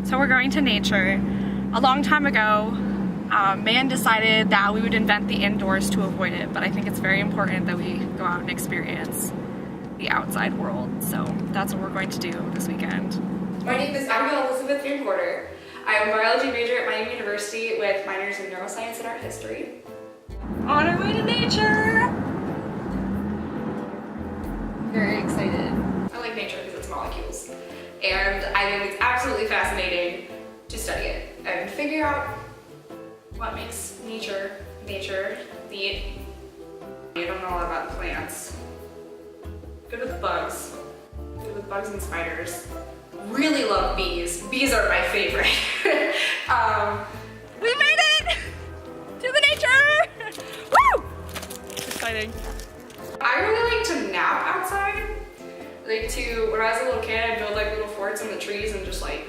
So we're going to Nature. A long time ago, man decided that we would invent the indoors to avoid it, but I think it's very important that we go out and experience the outside world. So that's what we're going to do this weekend. My name is Elizabeth Van Gorder. I'm a biology major at Miami University with minors in neuroscience and art history. On our way to Nature! Very excited. I like nature because it's molecules. And I think it's absolutely fascinating to study it and figure out what makes nature neat. I don't know a lot about plants. Good with bugs. Good with bugs and spiders. Really love bees. Bees are my favorite. We made it! To the nature! Woo! Exciting. I really like to nap outside. When I was a little kid, I'd build like little forts in the trees and just like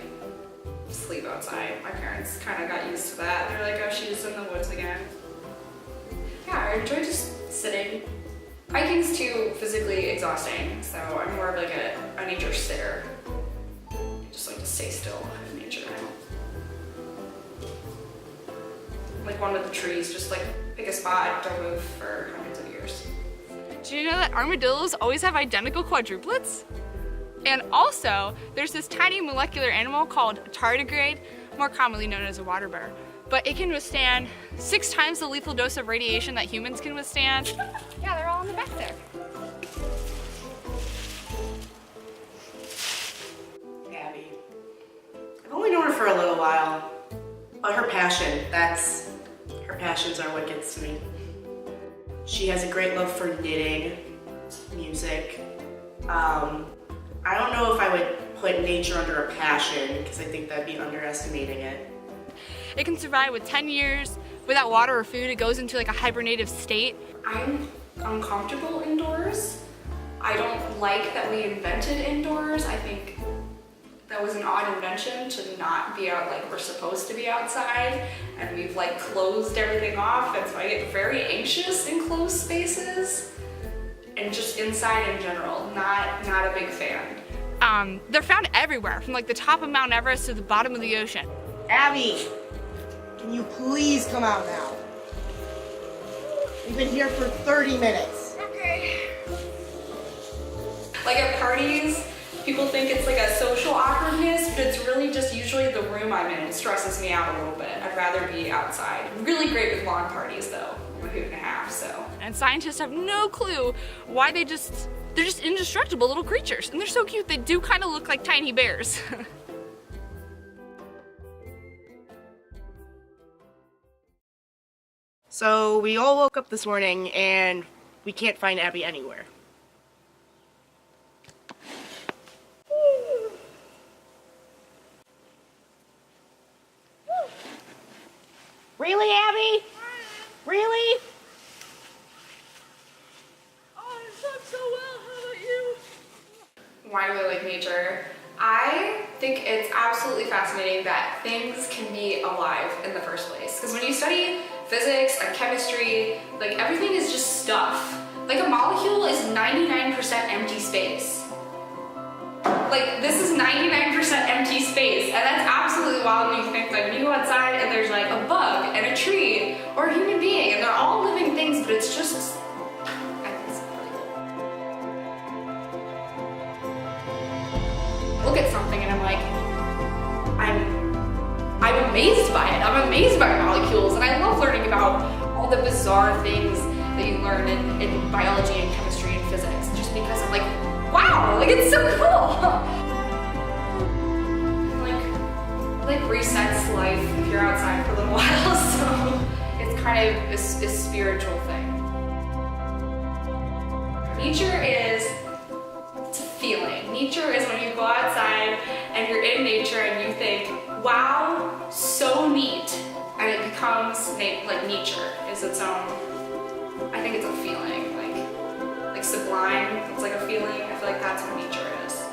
sleep outside. My parents kind of got used to that. They're like, oh, she's in the woods again. Yeah, I enjoy just sitting. Hiking's too physically exhausting, so I'm more of like a nature sitter. I just like to stay still in nature. Like one with the trees, just like pick a spot, don't move for hundreds of years. Do you know that armadillos always have identical quadruplets? And also, there's this tiny molecular animal called a tardigrade, more commonly known as a water bear. But it can withstand 6 times the lethal dose of radiation that humans can withstand. Yeah, they're all in the back there. Abby. I've only known her for a little while, but her passions are what gets to me. She has a great love for knitting, music. I don't know if I would put nature under a passion, because I think that'd be underestimating it. It can survive with 10 years without water or food. It goes into like a hibernative state. I'm uncomfortable indoors. I don't like that we invented indoors. I think that was an odd invention to not be out like we're supposed to be outside, and we've like closed everything off, and so I get very anxious in closed spaces and just inside in general. Not a big fan. They're found everywhere, from like the top of Mount Everest to the bottom of the ocean. Abby, can you please come out now? We've been here for 30 minutes. Okay. Like at parties, people think it's like a social awkwardness, but it's really just usually the room I'm in. It stresses me out a little bit. I'd rather be outside. Really great with lawn parties though. I'm a hoot and a half, so. And scientists have no clue why they're just indestructible little creatures. And they're so cute, they do kind of look like tiny bears. So we all woke up this morning and we can't find Abby anywhere. Really, Abby? Really? Oh, I'm so well. How about you? Why do I like nature? I think it's absolutely fascinating that things can be alive in the first place. Because when you study physics and chemistry, like everything is just stuff. Like a molecule is 99% empty space. Like this is 99% empty space, and that's absolutely wild when you think like when you go outside and there's like a bug and a tree or a human being and they're all living things, but it's just, I think it's really cool. Look at something and I'm like, I'm amazed by it. I'm amazed by molecules, and I love learning about all the bizarre things that you learn in biology and chemistry and physics, just because I'm like, wow, like it's so cool. Like resets life if you're outside for a little while, so it's kind of a spiritual thing. Nature is, it's a feeling. Nature is when you go outside and you're in nature and you think, wow, so neat, and it becomes like nature is its own. I think it's a feeling, like sublime. It's like a feeling. I feel like that's what nature is.